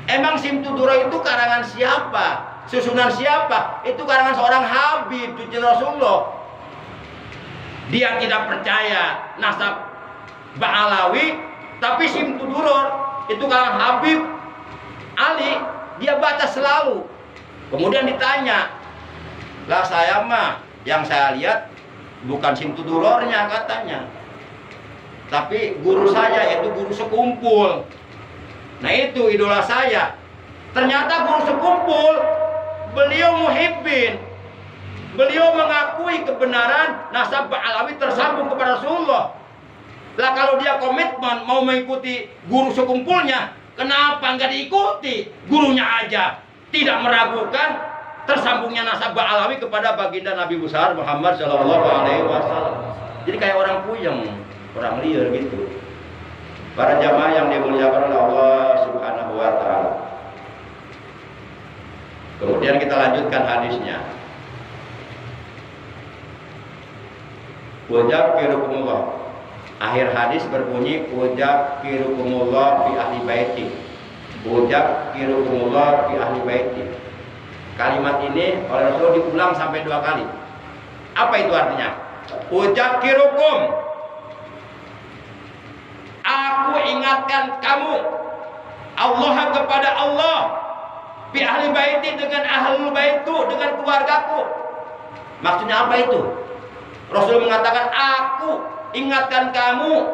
Emang Simtuduror itu karangan siapa? Susunan siapa? Itu karangan seorang Habib, cucu Rasulullah. Dia tidak percaya nasab Ba'alawi, tapi Simtuduror itu karangan Habib Ali, dia baca selalu. Kemudian ditanya, lah saya mah yang saya lihat bukan Simtudurornya katanya, tapi guru saya yaitu guru sekumpul. Nah itu idola saya. Ternyata guru sekumpul, beliau muhibbin, beliau mengakui kebenaran nasab Ba'alawi tersambung kepada Rasulullah. Lah kalau dia komitmen mau mengikuti guru sekumpulnya, kenapa nggak diikuti? Gurunya aja tidak meragukan tersambungnya nasab Ba'alawi kepada baginda Nabi besar Muhammad Shallallahu Alaihi Wasallam. Jadi kayak orang puyeng, orang liar gitu. Para jamaah yang dimuliakan oleh Allah Subhanahu Wa Taala. Kemudian kita lanjutkan hadisnya. Udzakkirukumullah. Akhir hadis berbunyi udzakkirukumullah fi ahli baiti. Udzakkirukumullah fi ahli baiti. Kalimat ini oleh Rasul diulang sampai 2 kali. Apa itu artinya? Udzakkirukum. Aku ingatkan kamu Allah kepada Allah. Bi ahli baiti, dengan ahlul baitku, dengan keluargaku. Maksudnya apa itu? Rasul mengatakan aku ingatkan kamu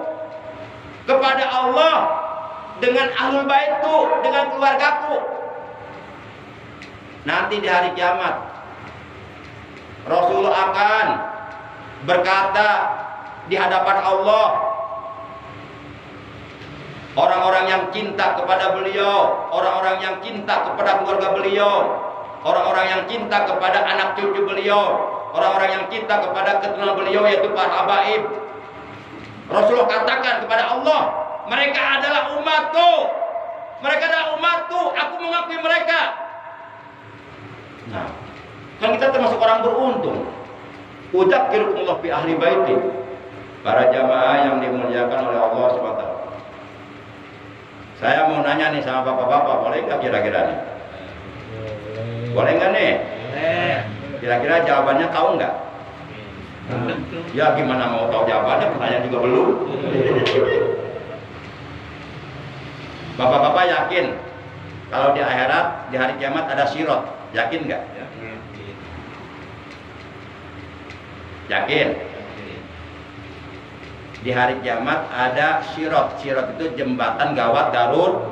kepada Allah dengan ahlul baitku, dengan keluargaku. Nanti di hari kiamat Rasul akan berkata di hadapan Allah, orang-orang yang cinta kepada beliau, orang-orang yang cinta kepada keluarga beliau, orang-orang yang cinta kepada anak cucu beliau, orang-orang yang cinta kepada keturunan beliau yaitu para habaib. Rasulullah katakan kepada Allah, mereka adalah umatku. Mereka adalah umatku, aku mengakui mereka. Nah, kan kita termasuk orang beruntung. Udzakirukumullah fi ahli baiti. Para jamaah yang dimuliakan oleh Allah SWT. Saya mau nanya nih sama bapak-bapak, boleh nggak kira-kira nih? Boleh nggak nih? Kira-kira jawabannya tahu nggak? Ya gimana mau tahu jawabannya, pertanyaan juga belum. Bapak-bapak yakin kalau di akhirat, di hari kiamat ada sirat? Yakin nggak? Yakin? Di hari kiamat ada sirat. Sirat itu jembatan gawat darurat.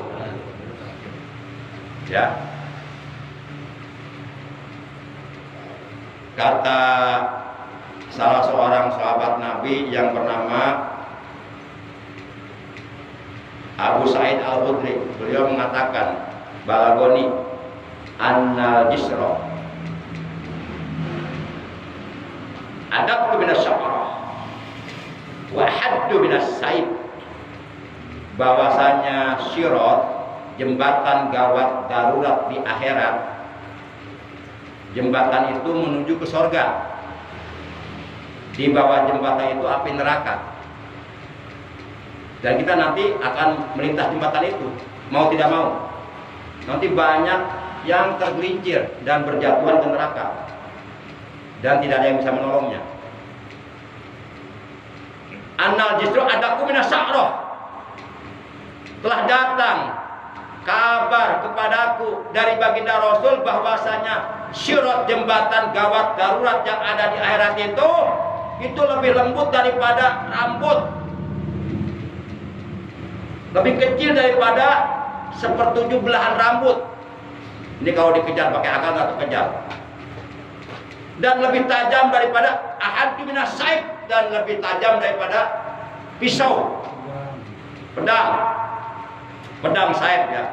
Ya. Kata salah seorang sahabat Nabi yang bernama Abu Sa'id Al-Khudri, beliau mengatakan, balagoni annal jisra adabtu minas syaqarah wa haddu minas saib. Bahwasanya sirat, jembatan gawat darurat di akhirat, jembatan itu menuju ke sorga. Di bawah jembatan itu api neraka. Dan kita nanti akan melintas jembatan itu, mau tidak mau. Nanti banyak yang tergelincir dan berjatuhan ke neraka, dan tidak ada yang bisa menolongnya. Annal justru adaku minas syaqrah, telah datang kabar kepadaku dari baginda Rasul bahwasanya sirat, jembatan gawat darurat yang ada di akhirat itu lebih lembut daripada rambut, lebih kecil daripada sepertujuh belahan rambut. Ini kalau dikejar pakai akal nggak terkejar. Dan lebih tajam daripada ahadu minas saib, dan lebih tajam daripada pisau, pedang. Pedang saib ya.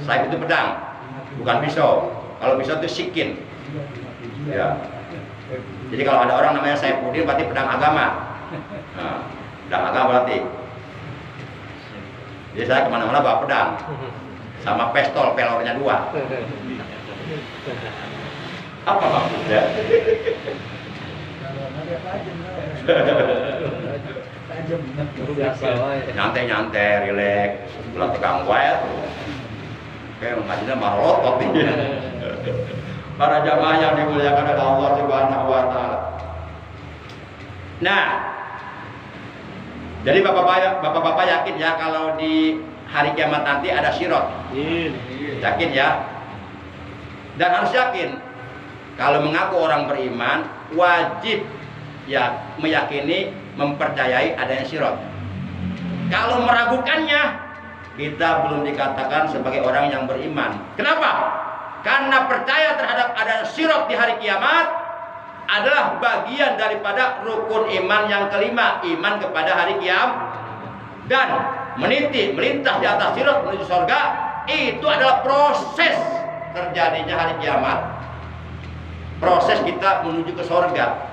Saib itu pedang, bukan pisau. Kalau pisau itu sikin. Ya. Jadi kalau ada orang namanya Saifuddin berarti pedang agama. Nah, pedang agama berarti. Jadi saya kemana-mana bawa pedang, sama pistol pelornya 2. Apa maksudnya? Nyantai-nyantai, rileks, sebelah tegang wae. Kayak ngajinya marotot nih. Para jamaah yang dimuliakan oleh Allah Subhanahu wa taala. Nah, jadi bapak-bapak yakin ya kalau di hari kiamat nanti ada sirat? Yakin ya? Dan harus yakin. Kalau mengaku orang beriman, wajib ya meyakini, mempercayai adanya sirat. Kalau meragukannya, kita belum dikatakan sebagai orang yang beriman. Kenapa? Karena percaya terhadap adanya sirat di hari kiamat adalah bagian daripada rukun iman yang kelima, iman kepada hari kiamat. Dan melintas di atas sirat menuju surga, itu adalah proses terjadinya hari kiamat. Proses kita menuju ke surga.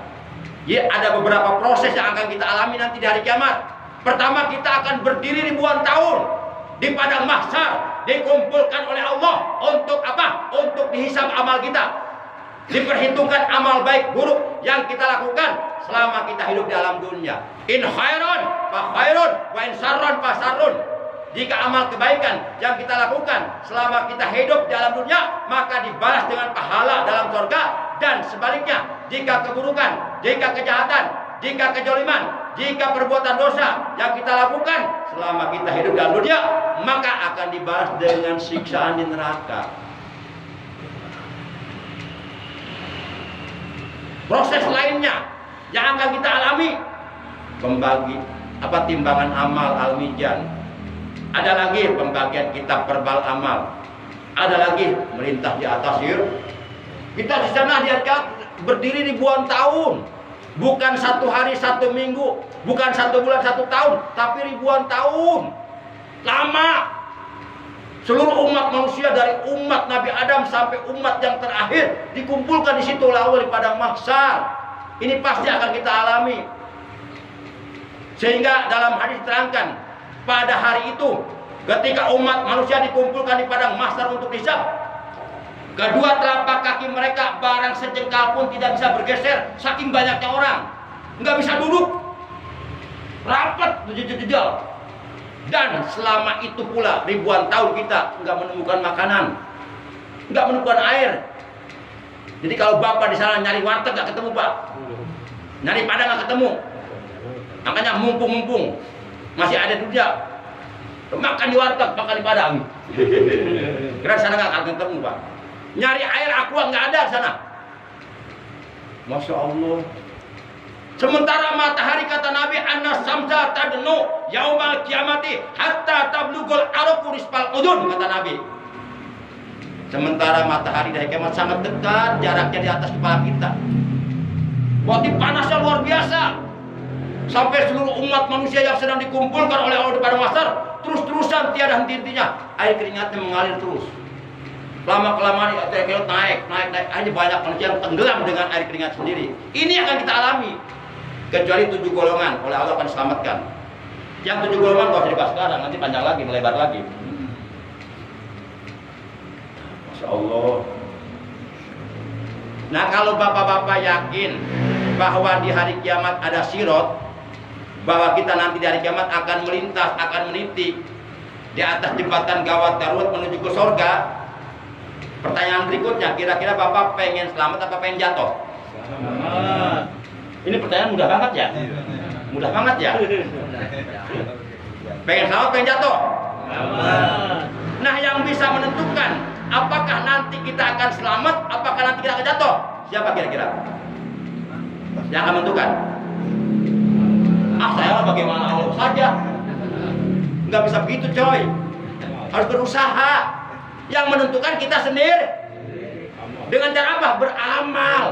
Ya, ada beberapa proses yang akan kita alami nanti di hari kiamat. Pertama, kita akan berdiri ribuan tahun di padang mahsyar, dikumpulkan oleh Allah untuk apa? Untuk dihisab amal kita. Diperhitungkan amal baik buruk yang kita lakukan selama kita hidup di alam dunia. In khairon fa khairun wa in sarron fa sarrun. Jika amal kebaikan yang kita lakukan selama kita hidup di alam dunia, maka dibalas dengan pahala dalam surga. Dan sebaliknya, jika keburukan, jika kejahatan, jika kejoliman, jika perbuatan dosa yang kita lakukan selama kita hidup dalam dunia, maka akan dibalas dengan siksaan di neraka. Proses lainnya yang akan kita alami, membagi timbangan amal al-mizan. Ada lagi pembagian kitab verbal amal. Ada lagi melintas di atas sirat. Kita di sana berdiri ribuan tahun, bukan 1 hari 1 minggu, bukan 1 bulan 1 tahun, tapi ribuan tahun. Lama. Seluruh umat manusia dari umat Nabi Adam sampai umat yang terakhir dikumpulkan di situ lalu di padang mahsyar. Ini pasti akan kita alami. Sehingga dalam hadis diterangkan, pada hari itu ketika umat manusia dikumpulkan di padang mahsyar untuk hisab, kedua telapak kaki mereka barang sejengkal pun tidak bisa bergeser, saking banyaknya orang, nggak bisa duduk, rapat jejal. Dan selama itu pula ribuan tahun kita nggak menemukan makanan, nggak menemukan air. Jadi kalau bapak di sana nyari warteg nggak ketemu pak, nyari padang nggak ketemu. Makanya mumpung masih ada dunia, makan di warteg, makan di padang. Kira sana nggak akan ketemu pak. Nyari air aqua nggak ada di sana. Masya Allah. Sementara matahari kata Nabi anna samsa tadnu yaumal kiamati hatta tablugul araku rispal udun, kata Nabi. Sementara matahari dari kiamat sangat dekat jaraknya di atas kepala kita. Waktu panasnya luar biasa. Sampai seluruh umat manusia yang sedang dikumpulkan oleh Allah di padang mahsyar terus-terusan tiada henti-hentinya air keringatnya mengalir terus. Lama-kelamaan naik aja banyak manusia yang tenggelam dengan air keringat sendiri. Ini akan kita alami. Kecuali 7 golongan oleh Allah akan diselamatkan. Yang 7 golongan gak usah dibahas sekarang, nanti panjang lagi, melebar lagi. Masya Allah. Nah kalau bapak-bapak yakin bahwa di hari kiamat ada sirat, bahwa kita nanti di hari kiamat akan melintas, akan meniti di atas jembatan gawat darurat menuju ke surga. Pertanyaan berikutnya, kira-kira bapak pengen selamat apa pengen jatuh? Selamat. Ini pertanyaan mudah banget ya? Mudah banget ya? Pengen selamat, pengen jatuh? Selamat. Nah yang bisa menentukan apakah nanti kita akan selamat, apakah nanti kita akan jatuh? Siapa kira-kira? Yang akan menentukan? Saya bagaimana Allah saja. Nggak bisa begitu coy. Harus berusaha. Yang menentukan kita sendiri. Dengan cara apa? Beramal.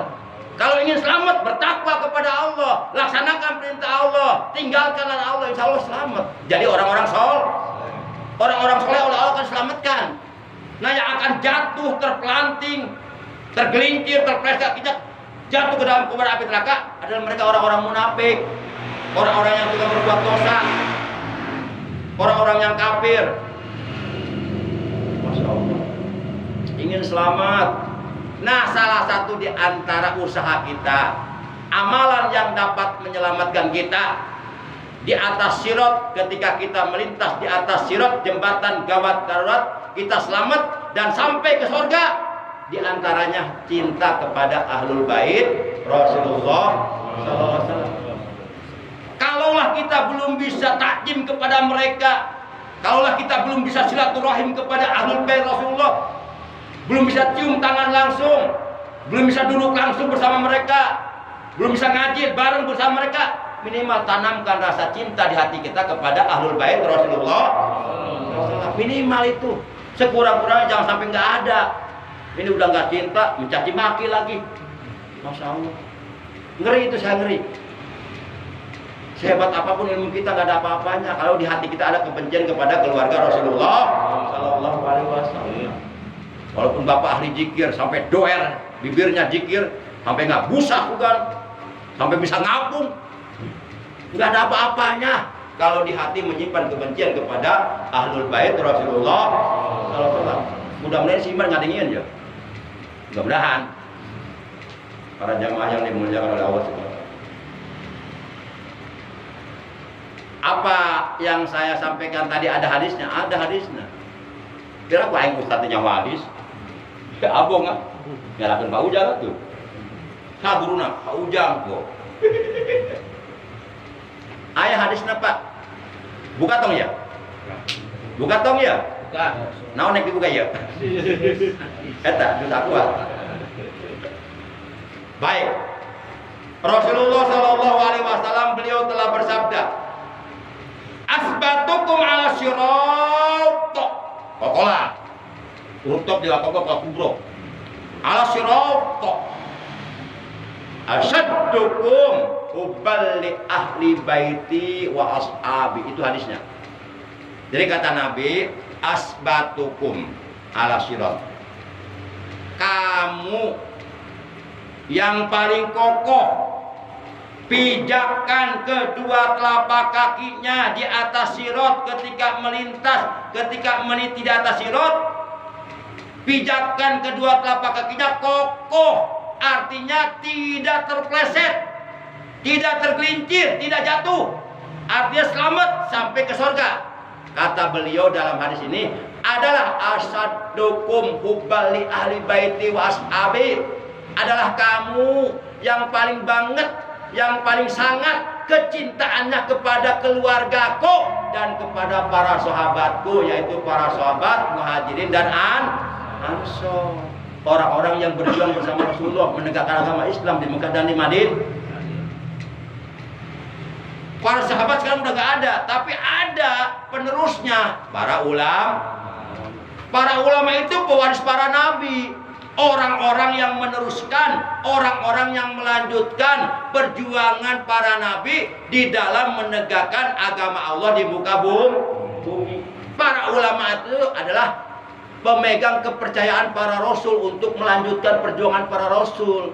Kalau ingin selamat, bertakwa kepada Allah, laksanakan perintah Allah, tinggalkan larangan Allah, insya Allah selamat. Jadi orang-orang soleh oleh Allah akan selamatkan. Nah yang akan jatuh, terpelanting, tergelincir, terpleset, jatuh ke dalam kubur api neraka adalah mereka orang-orang munafik, orang-orang yang suka berbuat dosa, orang-orang yang kafir. Masya Allah. Ingin selamat. Nah salah satu di antara usaha kita, amalan yang dapat menyelamatkan kita di atas sirat, ketika kita melintas di atas sirat jembatan gawat darurat, kita selamat dan sampai ke surga, di antaranya cinta kepada ahlul bait Rasulullah SAW. Kalaulah kita belum bisa takjim kepada mereka, kalaulah kita belum bisa silaturahim kepada ahlul bait Rasulullah, belum bisa cium tangan langsung, belum bisa duduk langsung bersama mereka, belum bisa ngaji bareng bersama mereka, minimal tanamkan rasa cinta di hati kita kepada ahlul bait Rasulullah. Minimal itu. Sekurang-kurangnya jangan sampai nggak ada. Ini udah nggak cinta, mencaci maki lagi. Masya Allah. Ngeri itu, saya ngeri. Sehebat apapun ilmu kita nggak ada apa-apanya kalau di hati kita ada kebencian kepada keluarga Rasulullah Sallallahu Alaihi Wasallam. Walaupun bapak ahli zikir sampai doer, bibirnya zikir sampai nggak busak bukan, sampai bisa ngapung, nggak ada apa-apanya kalau di hati menyimpan kebencian kepada ahlul bait Rasulullah SAW. Mudah-mudahan si iman ngadengin ya, mudah-mudahan para jamaah yang dimuliakan oleh Allah SWT. Apa yang saya sampaikan tadi ada hadisnya? Ada hadisnya. Kira aku aing ustadznya hadis. Ya abong nggak? Nyalakan Pak Ujang tuh. Nah guruna Pak Ujang kok. Ayah hadisnya Pak. Buka tong ya? Buka tong ya? Buka. Naon nek dibuka ya? Eta dosa kuat. Baik. Rasulullah Shallallahu Alaihi Wasallam beliau telah bersabda, asbatukum ala sirat. Kokola. Huruf di wakobok kubro. Ala sirat. Asyaddukum hubal li ahli baiti wa ashabi. Itu hadisnya. Jadi kata Nabi, asbatukum ala sirat. Kamu yang paling kokoh Pijakkan kedua telapak kakinya di atas sirot ketika melintas, ketika meniti di atas sirot. Pijakkan kedua telapak kakinya kokoh, artinya tidak terpleset, tidak tergelincir, tidak jatuh, artinya selamat sampai ke surga. Kata beliau dalam hadis ini adalah asaddukum hubbal li ahli baiti wa ashabi, adalah kamu yang paling banget, yang paling sangat kecintaannya kepada keluargaku dan kepada para sahabatku, yaitu para sahabat Muhajirin dan Ansor, orang-orang yang berjuang bersama Rasulullah menegakkan agama Islam di Mekah dan di Madinah. Para sahabat sekarang udah gak ada, tapi ada penerusnya, para ulama. Para ulama itu pewaris para nabi, orang-orang yang meneruskan, orang-orang yang melanjutkan perjuangan para nabi di dalam menegakkan agama Allah di muka bumi. Para ulama itu adalah pemegang kepercayaan para rasul untuk melanjutkan perjuangan para rasul.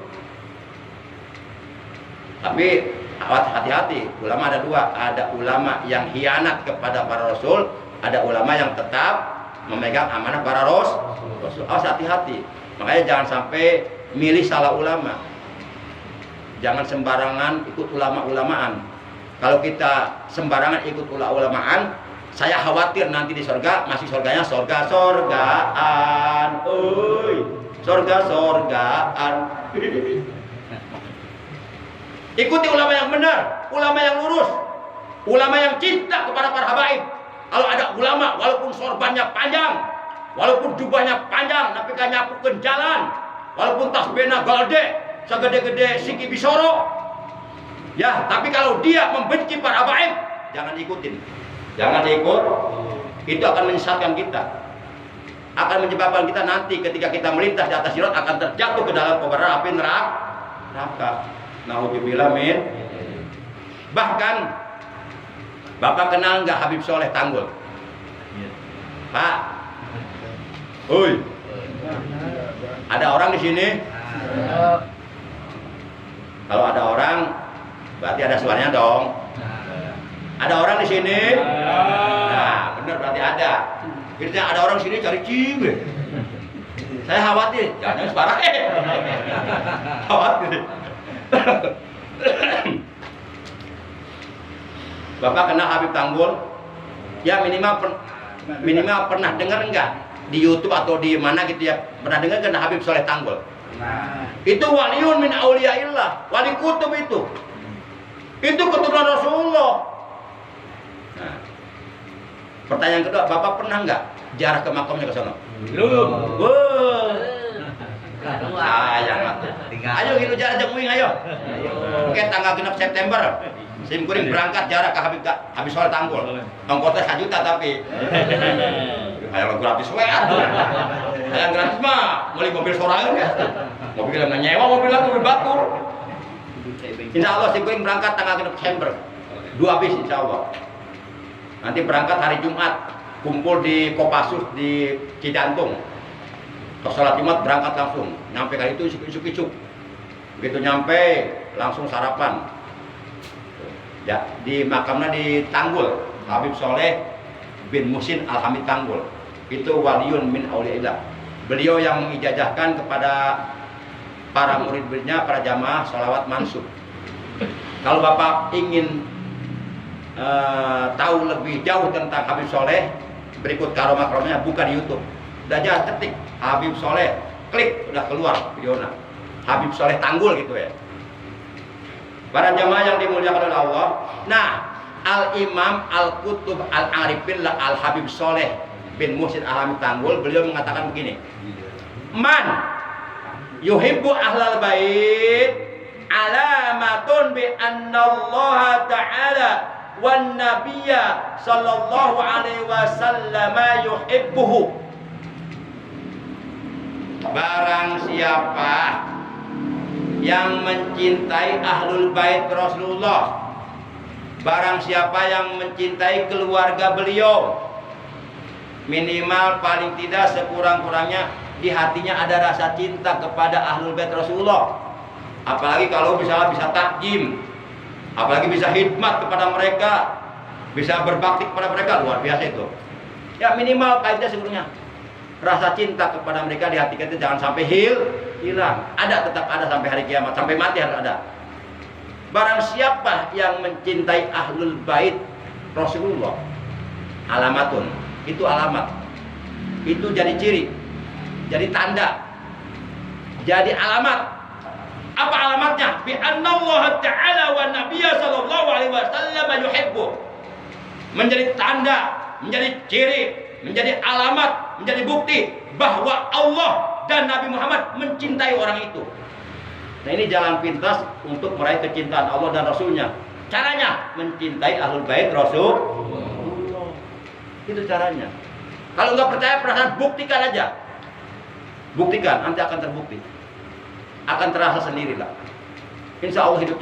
Tapi hati-hati, ulama ada dua, ada ulama yang hianat kepada para rasul, ada ulama yang tetap memegang amanah para rasul. Awas, hati-hati. Makanya jangan sampai milih salah ulama. Jangan sembarangan ikut ulama-ulamaan. Kalau kita sembarangan ikut ulama-ulamaan, saya khawatir nanti di surga masih surganya surga-surgaan. Surga-surgaan. Ikuti ulama yang benar, ulama yang lurus, ulama yang cinta kepada para habaib. Kalau ada ulama walaupun sorbannya panjang, walaupun jubahnya panjang, tapi kan nyapukeun jalan, walaupun tasbihna gede, segede-gede siki bisoro, ya, tapi kalau dia membenci para habaib, jangan ikutin, jangan ikut. Itu akan menyesatkan kita, akan menyebabkan kita nanti ketika kita melintas di atas sirat akan terjatuh ke dalam kobaran api neraka. Nauzubillah min. Bahkan Bapak kenal nggak Habib Soleh Tanggul? Pak, oi, ada orang di sini? Kalau ada orang, berarti ada suaranya dong. Ada orang di sini? Nah, benar berarti ada. Kiranya ada orang di sini cari cing. Saya khawatir, jangan sebarang. Khawatir. Bapak kenal Habib Tanggul? Ya minimal pernah dengar enggak di YouTube atau di mana gitu ya, pernah dengar kan Habib Soleh Tanggul? Itu waliun min auliyaillah, wali kutub itu keturunan Rasulullah. Nah, pertanyaan kedua, Bapak pernah enggak ziarah ke makamnya ke sana? Belum. Sayang atuh. Ayo gitu jarak jeung ayo. Oke, tanggal 6 September. Sim kuring berangkat jarak ke Habib Soleh Tanggul. Ongkosnya 1 juta tapi. Hayang gratis we atuh. Hayang gratis mah meuli mobil sorangan ya. Mobil yang nyewa mobil batur. Insyaallah sim kuring berangkat tanggal 6 September. 2 bis insyaallah. Nanti berangkat hari Jumat, kumpul di Kopassus di Cijantung. Sholat Jumat berangkat langsung, nyampe kali itu isuk-isuk. Begitu nyampe langsung sarapan. Ya, di makamnya di Tanggul, Habib Soleh bin Muhsin Al-Hamid Tanggul. Itu waliun min auliyaillah. Beliau yang mengijazahkan kepada para murid-muridnya, para jamaah sholawat mansub. Kalau Bapak ingin tahu lebih jauh tentang Habib Soleh, berikut karomah-karomahnya buka di YouTube. Udah aja ketik Habib Soleh, klik udah keluar videonya. Habib Soleh Tanggul gitu ya. Para jamaah yang dimuliakan oleh Allah. Nah, Al-Imam Al-Qutub Al-Arifin Al-Habib Soleh bin Muhsin Al-Hamid Tanggul, beliau mengatakan begini. Man yuhibbu ahlal bait alamatun bi anna Allah Ta'ala wan nabiyya sallallahu alaihi wasallam yuhibbuhu. Barang siapa yang mencintai ahlul bait Rasulullah, barang siapa yang mencintai keluarga beliau, minimal paling tidak sekurang-kurangnya di hatinya ada rasa cinta kepada ahlul bait Rasulullah. Apalagi kalau misalnya bisa takjim, apalagi bisa khidmat kepada mereka, bisa berbakti kepada mereka, luar biasa itu. Ya minimal kaidah sebelumnya rasa cinta kepada mereka di hati kita jangan sampai hilang. Ada, tetap ada sampai hari kiamat, sampai mati harus ada. Barang siapa yang mencintai ahlul bait Rasulullah, alamatun, itu alamat, itu jadi ciri, jadi tanda, jadi alamat. Apa alamatnya? Bi anna Allah Ta'ala wa Nabiyya sallallahu alaihi wasallam yuhibbu. Menjadi tanda, menjadi ciri, menjadi alamat, menjadi bukti bahwa Allah dan Nabi Muhammad mencintai orang itu. Nah, ini jalan pintas untuk meraih kecintaan Allah dan Rasulnya. Caranya mencintai ahlul bait Rasul. Itu caranya. Kalau nggak percaya perasaan, buktikan aja. Buktikan, nanti akan terbukti. Akan terasa sendirilah. Insya Allah hidupnya